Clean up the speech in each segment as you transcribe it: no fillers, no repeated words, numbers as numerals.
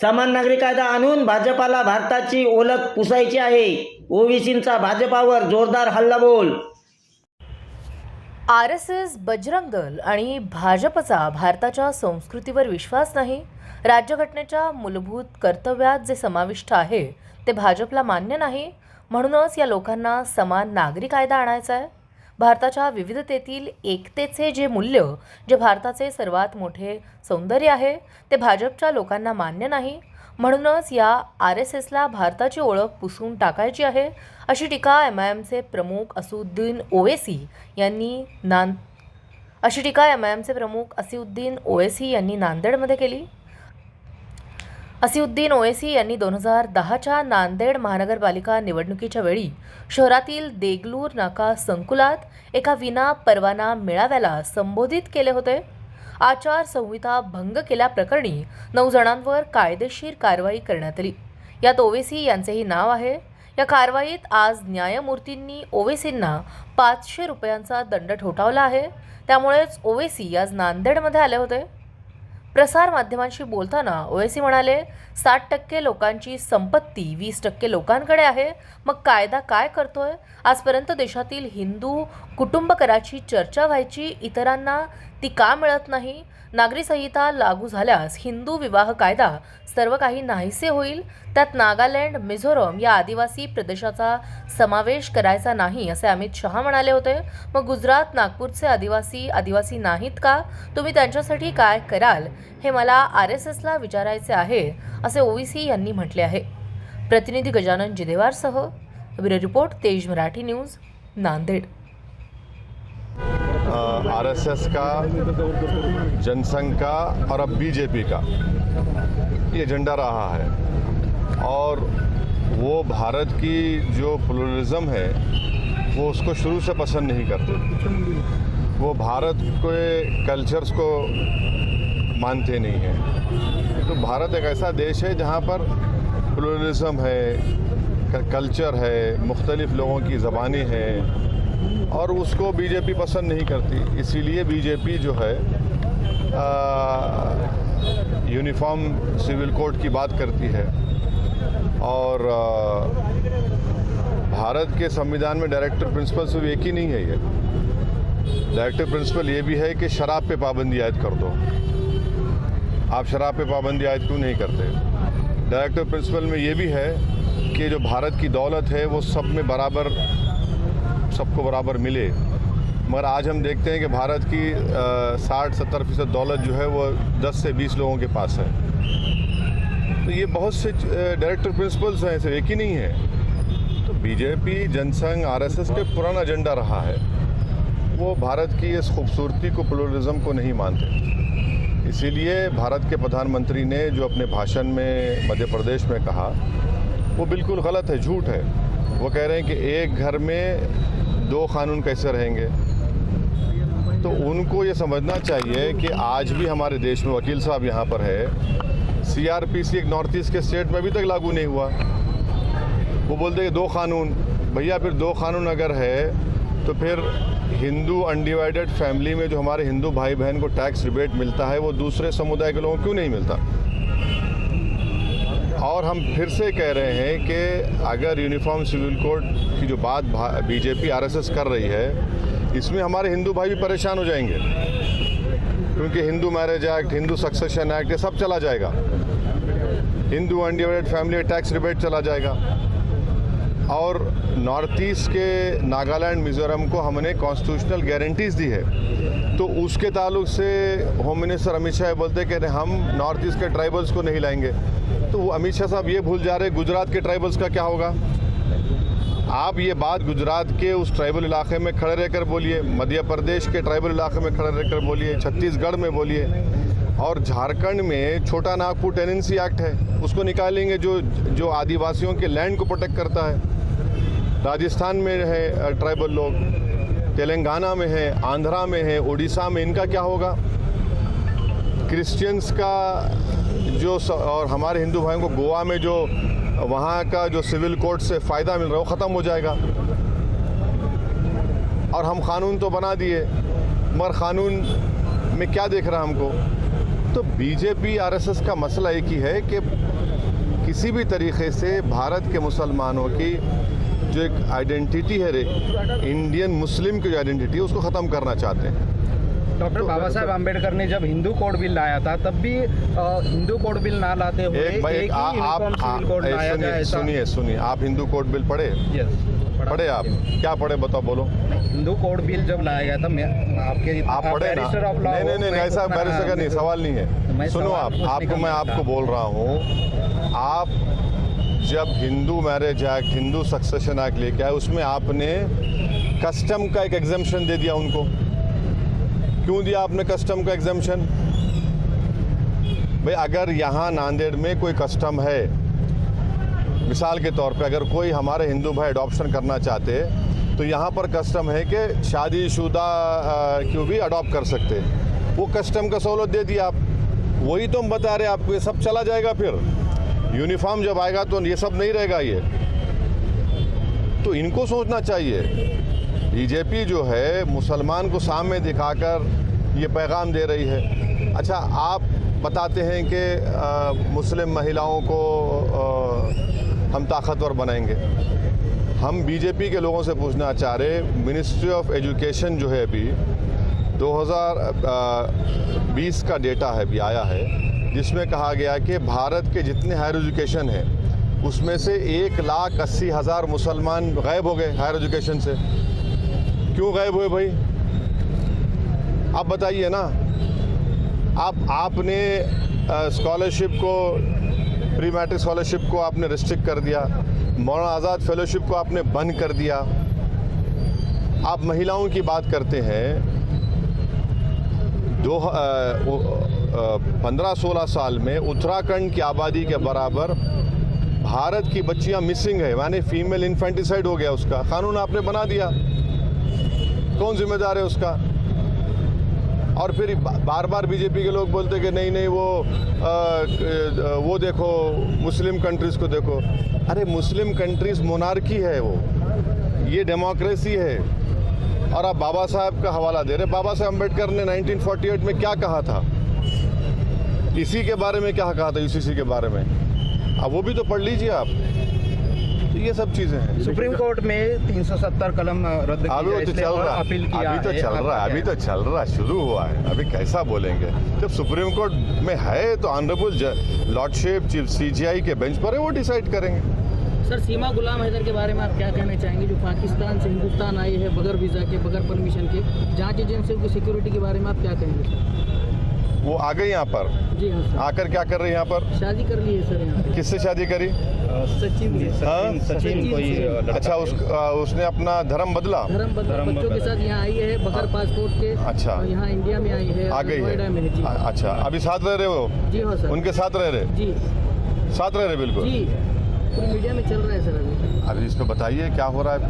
समान नागरिक कायदा आणून भाजपाला भारताची ओळख पुसायची आहे. ओबीसींचा भाजपावर जोरदार हल्लाबोल. RSS, बजरंग दल आणि भाजपचा भारताच्या संस्कृतीवर विश्वास नाही. राज्यघटनेच्या मूलभूत कर्तव्यात जे समाविष्ट आहे ते भाजपला मान्य नाही. म्हणूनच या लोकांना समान नागरिक कायदा आणायचा आहे. भारताच्या विविधतेतील एकतेचे जे मूल्य, जे भारताचे सर्वात मोठे सौंदर्य आहे, ते भाजपच्या लोकांना मान्य नाही. म्हणूनच या RSSला भारताची ओळख पुसून टाकायची आहे, अशी टीका MIMचे प्रमुख असदुद्दीन ओवैसी यांनी नांदेडमध्ये केली. असदुद्दीन ओवैसी यांनी 2010च्या नांदेड महानगरपालिका निवडणुकीच्या वेळी शहरातील देगलूर नाका संकुलात एका विना परवाना मेळाव्याला संबोधित केले होते. आचारसंहिता भंग केल्याप्रकरणी 9 जणांवर कायदेशीर कारवाई करण्यात आली. यात ओवैसी यांचेही नाव आहे. या कारवाईत आज न्यायमूर्तींनी ओवैसींना 500 रुपयांचा दंड ठोठावला आहे. त्यामुळेच ओवैसी आज नांदेडमध्ये आले होते. प्रसार माध्यमांशी बोलताना ओवैसी म्हणाले, 60% लोकांची संपत्ती 20% लोकांकडे आहे. मग कायदा काय करतोय? आजपर्यंत देशातील हिंदू कुटुंब कराची चर्चा व्हायची, इतरांना ती का मिळत नाही? नागरी संहिता लागू झाल्यास हिंदू विवाह कायदा सर्व काही नाहीसे होईल. त्यात नागालँड, मिझोरम या आदिवासी प्रदेशाचा समावेश करायचा नाही, असे अमित शहा म्हणाले होते. मग गुजरात, नागपूरचे आदिवासी नाहीत का? तुम्ही त्यांच्यासाठी काय कराल हे मला RSSला विचारायचे आहे, असे ओवैसी यांनी म्हटले आहे. प्रतिनिधी गजानन जिदेवारसह ब्युरो रिपोर्ट, तेज मराठी न्यूज, नांदेड. RSS का, जनसंघ का और अब बीजेपी का ये एजेंडा रहा है और वो भारत की जो प्लुरलिज्म है वो उसको शुरू से पसंद नहीं करते. वो भारत के कल्चर्स को मानते नहीं हैं. तो भारत एक ऐसा देश है जहाँ पर प्लुरलिज्म है, कल्चर है, मुख्तलिफ लोगों की ज़बानें हैं और उसको बीजेपी पसंद नहीं करती. इसीलिए बीजेपी जो है यूनिफॉर्म सिविल कोड की बात करती है और भारत के संविधान में डायरेक्टिव प्रिंसिपल सिर्फ एक ही नहीं है. ये डायरेक्टिव प्रिंसिपल ये भी है कि शराब पे पाबंदी आयद कर दो. आप शराब पे पाबंदी आयद क्यों नहीं करते? डायरेक्टिव प्रिंसिपल में ये भी है कि जो भारत की दौलत है वो सब में बराबर, सबको बराबर मिले. मगर आज हम देखते हैं कि भारत की 60-70% दौलत जो है वो 10 से 20 लोगों के पास है. तो ये बहुत से डायरेक्टिव प्रिंसिपल्स हैं, सिर्फ एक ही नहीं है. तो बीजेपी, जनसंघ, RSS के पुराना एजेंडा रहा है. वो भारत की इस खूबसूरती को, प्लुरलिज्म को नहीं मानते. इसीलिए भारत के प्रधानमंत्री ने जो अपने भाषण में मध्य प्रदेश में कहा वो बिल्कुल गलत है, झूठ है. वो कह रहे हैं कि एक घर में 2 कानून कैसे रहेंगे. तो उनको ये समझना चाहिए कि आज भी हमारे देश में, वकील साहब यहाँ पर है, CRPC एक नॉर्थ ईस्ट के स्टेट में अभी तक लागू नहीं हुआ. वो बोलते हैं 2 कानून. भैया फिर 2 कानून अगर है तो फिर हिंदू अनडिवाइडेड फैमिली में जो हमारे हिंदू भाई बहन को टैक्स रिबेट मिलता है वो दूसरे समुदाय के लोगों को क्यों नहीं मिलता? और हम फिर से कह रहे हैं कि अगर यूनिफॉर्म सिविल कोड की जो बात बीजेपी RSS कर रही है, इसमें हमारे हिंदू भाई भी परेशान हो जाएंगे, क्योंकि Hindu marriage act, Hindu succession act, ये सब चला जाएगा. Hindu undivided family tax rebate चला जाएगा. और नॉर्थ ईस्ट के नागालैंड, मिज़ोरम को हमने कॉन्स्टिट्यूशनल गारंटीज़ दी है. तो उसके ताल्लुक से होम मिनिस्टर अमित शाह बोलते हैं कि हम नॉर्थ ईस्ट के ट्राइबल्स को नहीं लाएंगे. तो वो अमित शाह साहब ये भूल जा रहे हैं गुजरात के ट्राइबल्स का क्या होगा. आप ये बात गुजरात के उस ट्राइबल इलाके में खड़े रहकर बोलिए, मध्य प्रदेश के ट्राइबल इलाके में खड़े रहकर बोलिए, छत्तीसगढ़ में बोलिए, और झारखंड में छोटा नागपुर टेनेंसी एक्ट है, उसको निकालेंगे जो आदिवासियों के लैंड को प्रोटेक्ट करता है. राजस्थान में है ट्राइबल लोग, तेलंगाना में है, आंध्रा में है, उड़ीसा में, इनका क्या होगा? क्रिश्चियंस का जो और हमारे हिंदू भाइयों को गोवा में जो वहाँ का जो सिविल कोड से फ़ायदा मिल रहा है वो ख़त्म हो जाएगा. और हम कानून तो बना दिए, मगर कानून में क्या देख रहा है हमको? तो बीजेपी RSS का मसला एक ही है कि किसी भी तरीके से भारत के मुसलमानों की जो एक आइडेंटिटी है इंडियन मुस्लिम की जो आइडेंटिटी है उसको ख़त्म करना चाहते हैं। डॉक्टर बाबा साहेब आम्बेडकर ने जब हिंदू कोड बिल लाया था तब भी हिंदू कोड बिल ना लाते हुए एक भाई एक ही यूनिफॉर्म सिविल कोड लाया गया। ऐसा सुनिए आप हिंदू कोड बिल पढ़े? यस, पढ़े आप? क्या पढ़े बताओ, बोलो। हिंदू कोड बिल जब लाया गया था आप पढ़े ना? नहीं ऐसा बैरिस्टर का नहीं, सवाल नहीं है। सुनो मैं आपको बोल रहा हूँ, आप जब Hindu marriage act, Hindu succession act लेके आए उसमें आपने कस्टम का एक एग्जम्पशन दे दिया उनको। क्यों दिया आपने कस्टम का एग्जम्पशन? भाई अगर यहाँ नांदेड़ में कोई कस्टम है, मिसाल के तौर पे अगर कोई हमारे हिंदू भाई अडॉप्शन करना चाहते तो यहाँ पर कस्टम है कि शादीशुदा क्यों भी अडॉप्ट कर सकते, वो कस्टम का सहूलत दे दिया आप। वही तो हम बता रहे हैं आपको, ये सब चला जाएगा। फिर यूनिफॉर्म जब आएगा तो ये सब नहीं रहेगा। ये तो इनको सोचना चाहिए। बीजेपी जो है मुसलमान को सामने दिखाकर ये पैगाम दे रही है। अच्छा, आप बताते हैं कि मुस्लिम महिलाओं को हम ताकतवर बनाएंगे। हम बीजेपी के लोगों से पूछना चाह रहे, मिनिस्ट्री ऑफ एजुकेशन जो है अभी 2020 का डेटा है अभी आया है, जिसमें कहा गया कि भारत के जितने हायर एजुकेशन हैं उसमें से 1,80,000 मुसलमान गायब हो गए हायर एजुकेशन से। क्यों गायब हुए भाई? आप बताइए ना। आपने स्कॉलरशिप को, प्री मैट्रिक स्कॉलरशिप को आपने रिस्ट्रिक्ट कर दिया, मौलाना आज़ाद फेलोशिप को आपने बंद कर दिया। आप महिलाओं की बात करते हैं, 15-16 साल में उत्तराखंड की आबादी के बराबर भारत की बच्चियां मिसिंग है, यानी फीमेल इन्फेंटिसाइड हो गया। उसका कानून आपने बना दिया, कौन जिम्मेदार है उसका? और फिर बार बार बीजेपी के लोग बोलते कि नहीं वो देखो मुस्लिम कंट्रीज़ को देखो। अरे मुस्लिम कंट्रीज़ मोनार्की है, वो ये डेमोक्रेसी है। और आप बाबा साहब का हवाला दे रहे। बाबा साहब अम्बेडकर ने 1948 में क्या कहा था, इसी के बारे में क्या कहा था, यूसीसी के बारे में। अब वो भी तो पढ़ लीजिए आप। तो ये सब चीज़ें हैं। सुप्रीम कोर्ट में 370 कलम रद्द किया, अभी तो चल रहा है, अपील किया, अभी तो चल रहा है, शुरू हुआ है। अभी कैसा बोलेंगे? जब सुप्रीम कोर्ट में है तो ऑनरेबल लॉर्डशिप चीफ CJI के बेंच पर है, वो डिसाइड करेंगे। सर, सीमा गुलाम हैदर के बारे में आप क्या कहना चाहेंगे, जो पाकिस्तान से हिंदुस्तान आई है बगैर वीज़ा के, बगैर परमिशन के? जांच एजेंसियों की सिक्योरिटी के बारे में आप क्या कहेंगे? वो आ गई यहाँ पर, जी हाँ सर। आकर क्या कर रही है यहाँ पर? शादी कर ली है सर यहाँ पे। किससे शादी करी? सचिन कोई लड़का। अच्छा, उसने अपना धर्म बदला, बच्चों के साथ यहाँ आई है बगैर पासपोर्ट के। अच्छा, यहाँ इंडिया में आई है, आ गई नोएडा में है। जी अच्छा, अभी साथ रह रहे हो? जी हाँ सर। उनके साथ रह रहे? जी साथ रह रहे, बिल्कुल। जी, पूरी मीडिया में चल रहा है सर अभी इस पर बताइए क्या हो रहा है।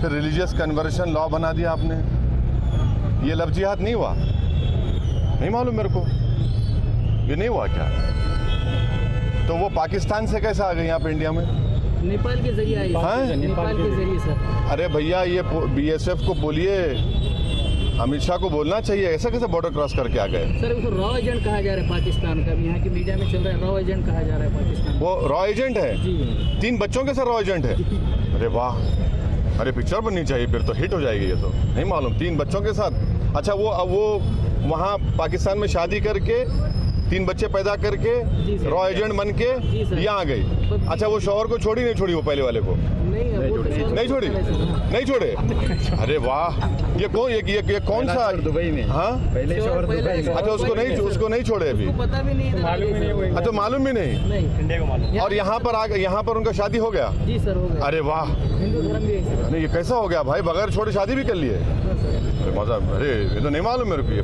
फिर रिलीजियस कन्वर्शन लॉ बना दिया आपने। ये लव जिहाद नहीं हुआ? नहीं मालूम मेरे को, ये नहीं हुआ क्या? तो वो पाकिस्तान से कैसे आ गई यहाँ पे इंडिया में? नेपाल के जरिए आई है। नेपाल के जरिए सर। अरे भैया, ये BSF को बोलिए, अमित शाह को बोलना चाहिए, ऐसा कैसे बॉर्डर क्रॉस करके आ गए? सर, उसको रॉ एजेंट कहा जा रहा है पाकिस्तान का, भी यहाँ की मीडिया में चल रहा है, रॉ एजेंट कहा जा रहा है पाकिस्तान। वो रॉ एजेंट है? जी। 3 बच्चों के साथ रॉ एजेंट है? अरे वाह, अरे पिक्चर बननी चाहिए, फिर तो हिट हो जाएगी ये तो। नहीं मालूम, 3 बच्चों के साथ। अच्छा, वो वहाँ पाकिस्तान में शादी करके 3 बच्चे पैदा करके रॉ एजेंट बन के यहाँ आ गई। अच्छा, वो शौहर को छोड़ी नहीं छोड़ी? वो पहले वाले को नहीं छोड़े? अरे वाह, ये कौन सा? दुबई में। हाँ, पहले शौहर दुबई में। अच्छा, उसको नहीं छोड़े अभी? पता भी नहीं, अच्छा, मालूम भी नहीं। और यहाँ पर उनका शादी हो गया? जी सर, हो गया। अरे वाह, हिंदू धर्म भी है। नहीं, ये कैसा हो गया भाई, बगैर छोड़े शादी भी कर लिए? अरे मजा, अरे ये तो नहीं मालूम मेरे को। ये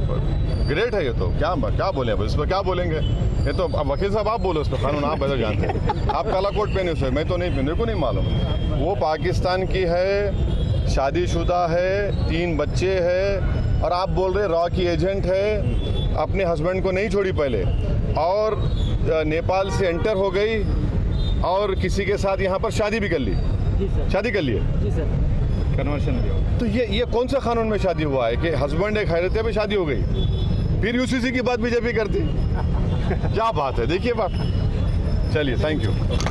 ग्रेट है ये तो। क्या बोले अब इस पर, क्या बोलेंगे? ये तो अब वकील साहब आप बोलो, इसको कानून आप बेहतर जानते हैं। आप काला कोट पहने उसे, मैं तो नहीं पहने, मेरे को नहीं मालूम। वो पाकिस्तान की है, शादीशुदा है, 3 बच्चे हैं, और आप बोल रहे रॉ की एजेंट है, अपने हस्बैंड को नहीं छोड़ी पहले, और नेपाल से एंटर हो गई और किसी के साथ यहाँ पर शादी भी कर ली। जी सर। शादी कर लिए? जी सर। कन्वर्शन भी हो। तो ये कौन सा कानून में शादी हुआ है कि हस्बैंड एक हैरतिया पे शादी हो गई? फिर UCC की बात बीजेपी करती। क्या बात है, देखिए बात। चलिए, थैंक यू।